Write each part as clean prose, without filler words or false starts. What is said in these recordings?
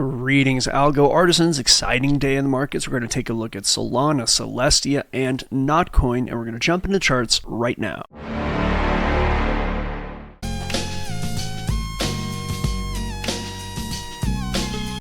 Greetings, Algo artisans. Exciting day in the markets. We're going to take a look at Solana, CELESTIA, and Notcoin, and we're going to jump into the charts right now.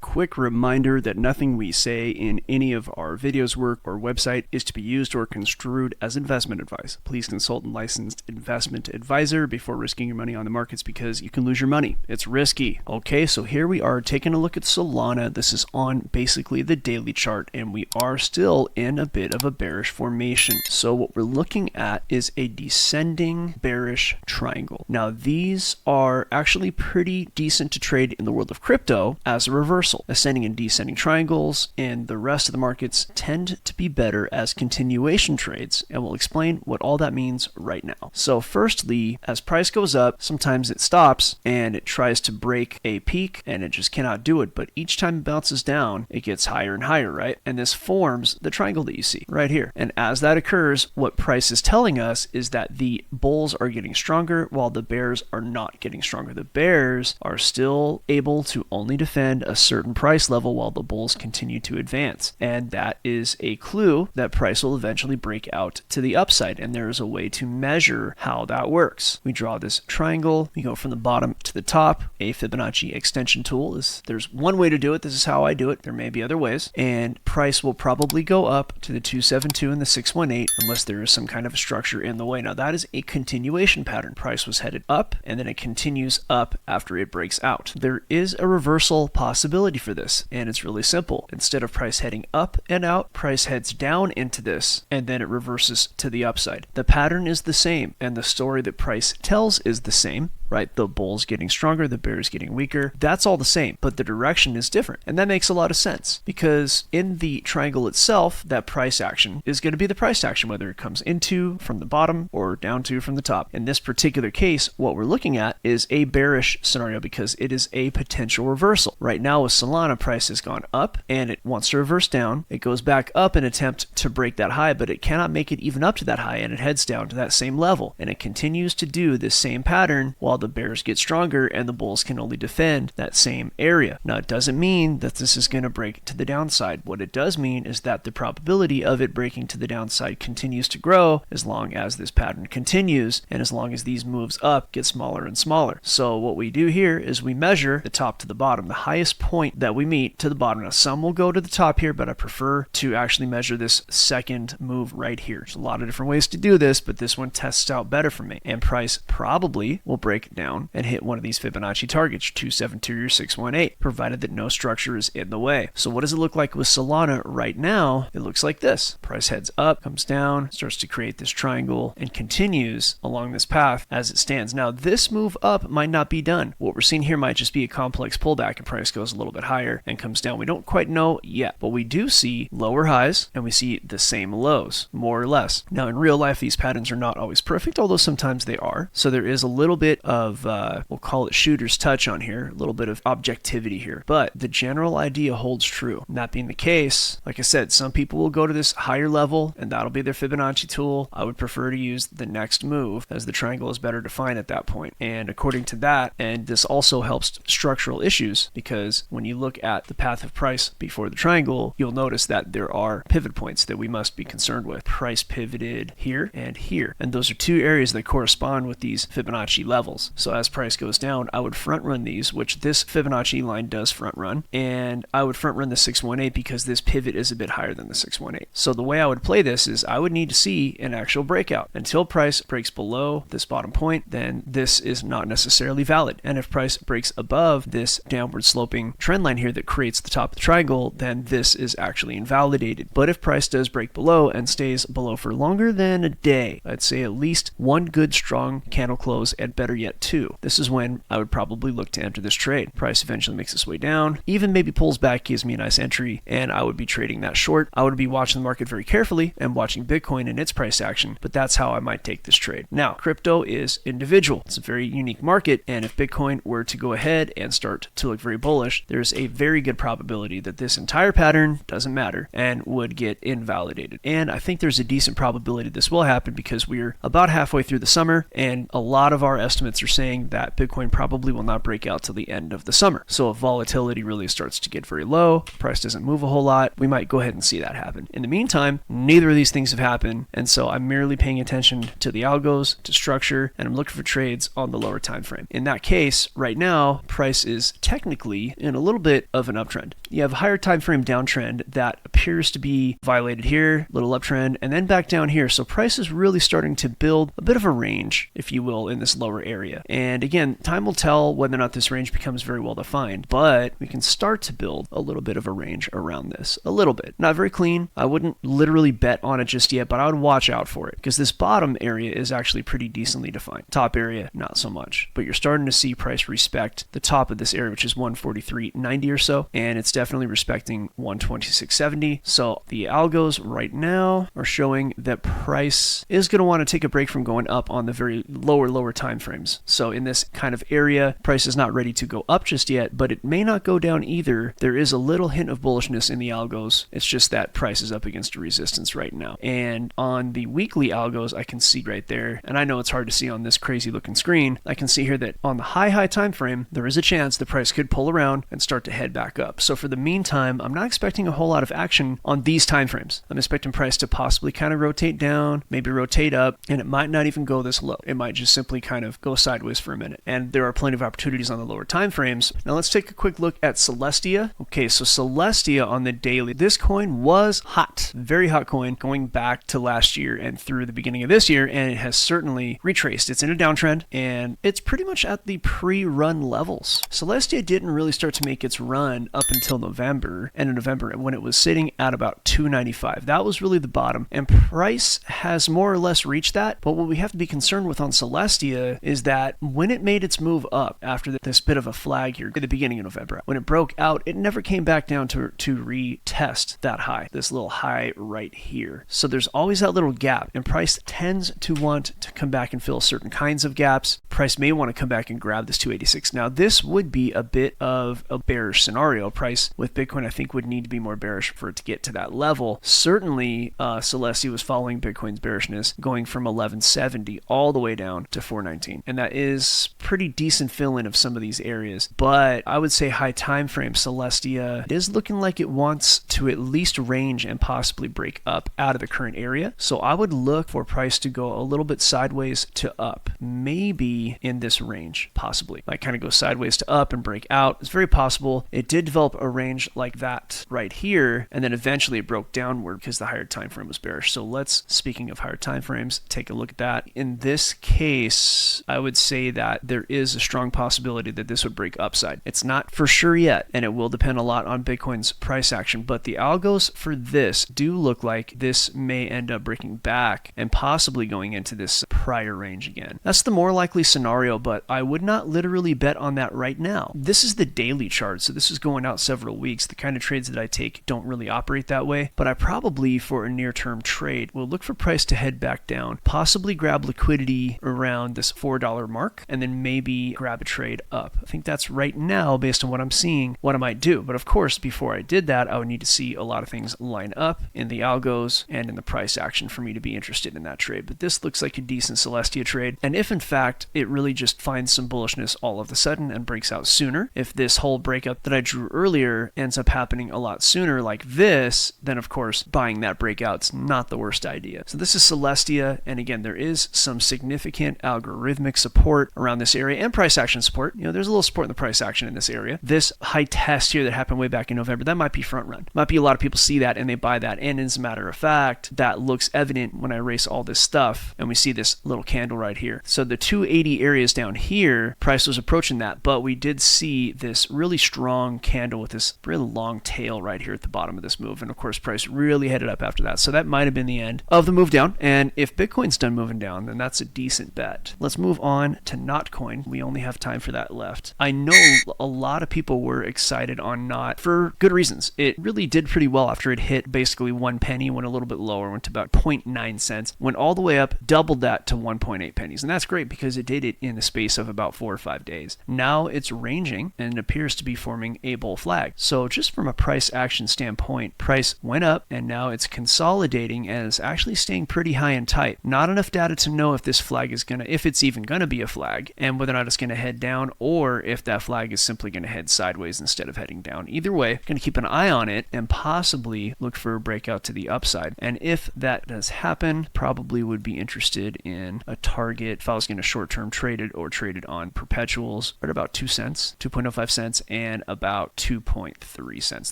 Quick reminder that nothing we say in any of our videos, work, or website is to be used or construed as investment advice. Please consult a licensed investment advisor before risking your money on the markets because you can lose your money. It's risky. Okay, so here we are taking a look at Solana. This is on basically the daily chart, and we are still in a bit of a bearish formation. So what we're looking at is a descending bearish triangle. Now, these are actually pretty decent to trade in the world of crypto as a reversal. Ascending and descending triangles and the rest of the markets tend to be better as continuation trades, and we'll explain what all that means right now. So firstly, as price goes up, sometimes it stops and it tries to break a peak and it just cannot do it, but each time it bounces down, it gets higher and higher, right? And this forms the triangle that you see right here. And as that occurs, what price is telling us is that the bulls are getting stronger while the bears are not getting stronger. The bears are still able to only defend a certain price level while the bulls continue to advance, and that is a clue that price will eventually break out to the upside, and there is a way to measure how that works. We draw this triangle, we go from the bottom to the top. A Fibonacci extension tool is there's one way to do it. This is how I do it. There may be other ways, and price will probably go up to the 272 and the 618 unless there is some kind of a structure in the way. Now that is a continuation pattern. Price was headed up and then it continues up after it breaks out. There is a reversal possibility for this, and it's really simple. Instead of price heading up and out, price heads down into this and then it reverses to the upside. The pattern is the same and the story that price tells is the same, right? The bulls getting stronger, the bears getting weaker. That's all the same, but the direction is different. And that makes a lot of sense because in the triangle itself, that price action is going to be the price action, whether it comes into from the bottom or down to from the top. In this particular case, what we're looking at is a bearish scenario because it is a potential reversal. Right now with Solana, price has gone up and it wants to reverse down. It goes back up in an attempt to break that high, but it cannot make it even up to that high, and it heads down to that same level. And it continues to do this same pattern while the bears get stronger and the bulls can only defend that same area. Now, it doesn't mean that this is going to break to the downside. What it does mean is that the probability of it breaking to the downside continues to grow as long as this pattern continues and as long as these moves up get smaller and smaller. So what we do here is we measure the top to the bottom, the highest point that we meet to the bottom. Now, some will go to the top here, but I prefer to actually measure this second move right here. There's a lot of different ways to do this, but this one tests out better for me. And price probably will break down and hit one of these Fibonacci targets, 272 or 618, provided that no structure is in the way. So what does it look like with Solana right now? It looks like this. Price heads up, comes down, starts to create this triangle, and continues along this path as it stands. Now, this move up might not be done. What we're seeing here might just be a complex pullback and price goes a little bit higher and comes down. We don't quite know yet, but we do see lower highs and we see the same lows, more or less. Now, in real life, these patterns are not always perfect, although sometimes they are. So there is a little bit of we'll call it shooter's touch on here, a little bit of objectivity here, but the general idea holds true. And that being the case, like I said, some people will go to this higher level and that'll be their Fibonacci tool. I would prefer to use the next move as the triangle is better defined at that point. And according to that, and this also helps structural issues because when you look at the path of price before the triangle, you'll notice that there are pivot points that we must be concerned with. Price pivoted here and here, and those are two areas that correspond with these Fibonacci levels. So as price goes down, I would front run these, which this Fibonacci line does front run, and I would front run the 618 because this pivot is a bit higher than the 618. So the way I would play this is I would need to see an actual breakout. Until price breaks below this bottom point, then this is not necessarily valid. And if price breaks above this downward sloping trend line here that creates the top of the triangle, then this is actually invalidated. But if price does break below and stays below for longer than a day, I'd say at least one good strong candle close and better yet two, this is when I would probably look to enter this trade. Price eventually makes its way down, even maybe pulls back, gives me a nice entry, and I would be trading that short. I would be watching the market very carefully and watching Bitcoin and its price action, but that's how I might take this trade. Now, crypto is individual. It's a very unique market, and if Bitcoin were to go ahead and start to look very bullish, there's a very good probability that this entire pattern doesn't matter and would get invalidated. And I think there's a decent probability this will happen because we're about halfway through the summer, and a lot of our estimates are are saying that Bitcoin probably will not break out till the end of the summer. So if volatility really starts to get very low, price doesn't move a whole lot, we might go ahead and see that happen. In the meantime, neither of these things have happened, and so I'm merely paying attention to the algos, to structure, and I'm looking for trades on the lower time frame. In that case, right now, price is technically in a little bit of an uptrend. You have a higher time frame downtrend that appears to be violated here, little uptrend, and then back down here. So price is really starting to build a bit of a range, if you will, in this lower area. And again, time will tell whether or not this range becomes very well defined, but we can start to build a little bit of a range around this. A little bit. Not very clean. I wouldn't literally bet on it just yet, but I would watch out for it because this bottom area is actually pretty decently defined. Top area, not so much. But you're starting to see price respect the top of this area, which is 143.90 or so, and it's definitely respecting 126.70. So the algos right now are showing that price is going to want to take a break from going up on the very lower time frames. So in this kind of area, price is not ready to go up just yet, but it may not go down either. There is a little hint of bullishness in the algos. It's just that price is up against a resistance right now. And on the weekly algos, I can see right there, and I know it's hard to see on this crazy looking screen, I can see here that on the high time frame, there is a chance the price could pull around and start to head back up. So for the meantime, I'm not expecting a whole lot of action on these time frames. I'm expecting price to possibly kind of rotate down, maybe rotate up, and it might not even go this low. It might just simply kind of go sideways for a minute. And there are plenty of opportunities on the lower time frames. Now let's take a quick look at CELESTIA. Okay, so CELESTIA on the daily, this coin was hot, very hot coin going back to last year and through the beginning of this year, and it has certainly retraced. It's in a downtrend and it's pretty much at the pre-run levels. CELESTIA didn't really start to make its run up until November, and in November when it was sitting at about 295. That was really the bottom, and price has more or less reached that. But what we have to be concerned with on CELESTIA is that when it made its move up after this bit of a flag here at the beginning of November, when it broke out, it never came back down to retest that high, this little high right here. So there's always that little gap, and price tends to want to come back and fill certain kinds of gaps. Price may want to come back and grab this 286. Now this would be a bit of a bearish scenario. Price with Bitcoin I think would need to be more bearish for it to get to that level. Certainly CELESTIA was following Bitcoin's bearishness, going from 1170 all the way down to 419, and that is pretty decent fill-in of some of these areas. But I would say high time frame CELESTIA is looking like it wants to at least range and possibly break up out of the current area. So I would look for price to go a little bit sideways to up, maybe in this range, possibly. Like kind of go sideways to up and break out. It's very possible. It did develop a range like that right here, and then eventually it broke downward because the higher time frame was bearish. So let's, speaking of higher time frames, take a look at that. In this case, I would say that there is a strong possibility that this would break upside. It's not for sure yet, and it will depend a lot on Bitcoin's price action, but the algos for this do look like this may end up breaking back and possibly going into this prior range again. That's the more likely scenario, but I would not literally bet on that right now. This is the daily chart, so this is going out several weeks. The kind of trades that I take don't really operate that way, but I probably, for a near-term trade, will look for price to head back down, possibly grab liquidity around this $4 mark, and then maybe grab a trade up. I think that's right now, based on what I'm seeing, what I might do. But of course, before I did that, I would need to see a lot of things line up in the algos and in the price action for me to be interested in that trade. But this looks like a decent CELESTIA trade, and if in fact it really just finds some bullishness all of a sudden and breaks out sooner, if this whole breakup that I drew earlier ends up happening a lot sooner like this, then of course buying that breakout's not the worst idea. So this is CELESTIA, and again, there is some significant algorithmic support around this area and price action support. You know, there's a little support in the price action in this area. This high test here that happened way back in November, that might be front run. Might be a lot of people see that and they buy that, and as a matter of fact, that looks evident when I erase all this stuff and we see this little candle right here. So the 280 areas down here, price was approaching that, but we did see this really strong candle with this really long tail right here at the bottom of this move, and of course price really headed up after that. So that might have been the end of the move down, and if Bitcoin's done moving down, then that's a decent bet. Let's move on to Notcoin. We only have time for that left. I know a lot of people were excited on Not for good reasons. It really did pretty well after it hit basically 1 penny, went a little bit lower, went to about 0.9 cents, went all the way up, doubled that to 1.8 pennies, and that's great because it did it in the space of about 4 or 5 days. Now it's ranging and it appears to be forming a bull flag. So just from a price action standpoint, point, price went up, and now it's consolidating and is actually staying pretty high and tight. Not enough data to know if this flag is if it's even gonna be a flag, and whether or not it's gonna head down, or if that flag is simply gonna head sideways instead of heading down. Either way, gonna keep an eye on it and possibly look for a breakout to the upside. And if that does happen, probably would be interested in a target if I was gonna short-term trade it or trade it on perpetuals at about 2 cents, 2.05 cents, and about 2.3 cents.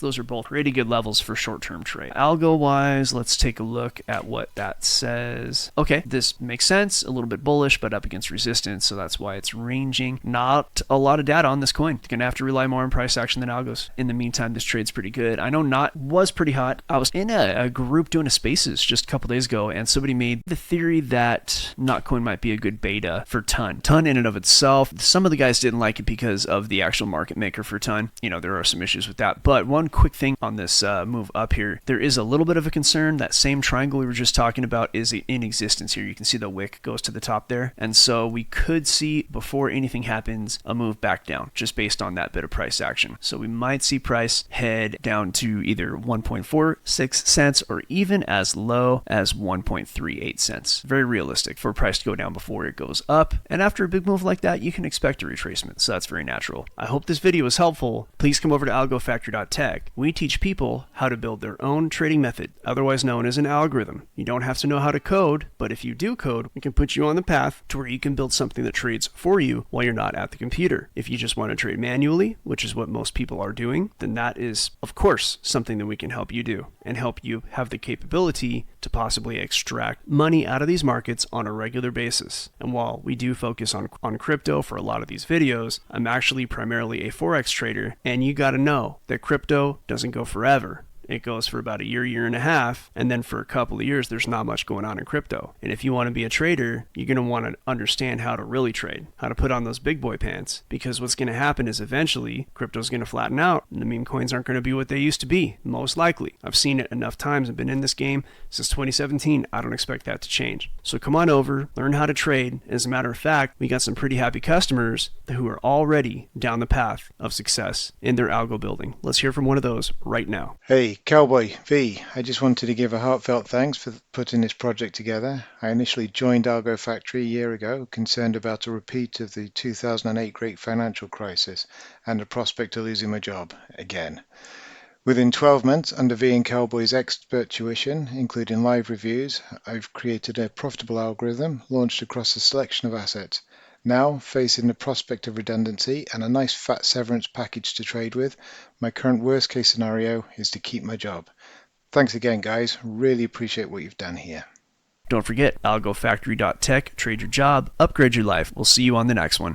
Those are both pretty good levels for short-term trade. Algo wise, let's take a look at what that says. Okay, this makes sense, a little bit bullish, but up against resistance, so that's why it's ranging. Not a lot of data on this coin. Gonna have to rely more on price action than algos. In the meantime, this trade's pretty good. I know NOT was pretty hot. I was in a group doing a spaces just a couple days ago, and somebody made the theory that NOT coin might be a good beta for TON. TON in and of itself, some of the guys didn't like it because of the actual market maker for TON. You know, there are some issues with that. But one quick thing on this move up here, there is a little bit of a concern. That same triangle we were just talking about is in existence here. You can see the wick goes to the top there. And so we could see, before anything happens, a move back down just based on that bit of price action. So we might see price head down to either 1.46 cents or even as low as 1.38 cents. Very realistic for price to go down before it goes up. And after a big move like that, you can expect a retracement. So that's very natural. I hope this video was helpful. Please come over to algofactory.tech. We teach people how to build their own trading method, otherwise known as an algorithm. You don't have to know how to code, but if you do code, we can put you on the path to where you can build something that trades for you while you're not at the computer. If you just want to trade manually, which is what most people are doing, then that is, of course, something that we can help you do and help you have the capability to possibly extract money out of these markets on a regular basis. And while we do focus on crypto for a lot of these videos, I'm actually primarily a Forex trader, and you got to know that crypto doesn't go forever. It goes for about a year, year and a half, and then for a couple of years, there's not much going on in crypto. And if you want to be a trader, you're going to want to understand how to really trade, how to put on those big boy pants, because what's going to happen is eventually crypto's going to flatten out, and the meme coins aren't going to be what they used to be, most likely. I've seen it enough times. I've been in this game since 2017. I don't expect that to change. So come on over, learn how to trade. As a matter of fact, we got some pretty happy customers who are already down the path of success in their algo building. Let's hear from one of those right now. Hey, Cowboy V, I just wanted to give a heartfelt thanks for putting this project together. I initially joined Algo Factory a year ago, concerned about a repeat of the 2008 Great Financial Crisis and the prospect of losing my job again. Within 12 months, under V and Cowboy's expert tuition, including live reviews, I've created a profitable algorithm launched across a selection of assets. Now, facing the prospect of redundancy and a nice fat severance package to trade with, my current worst case scenario is to keep my job. Thanks again, guys. Really appreciate what you've done here. Don't forget, algofactory.tech, trade your job, upgrade your life. We'll see you on the next one.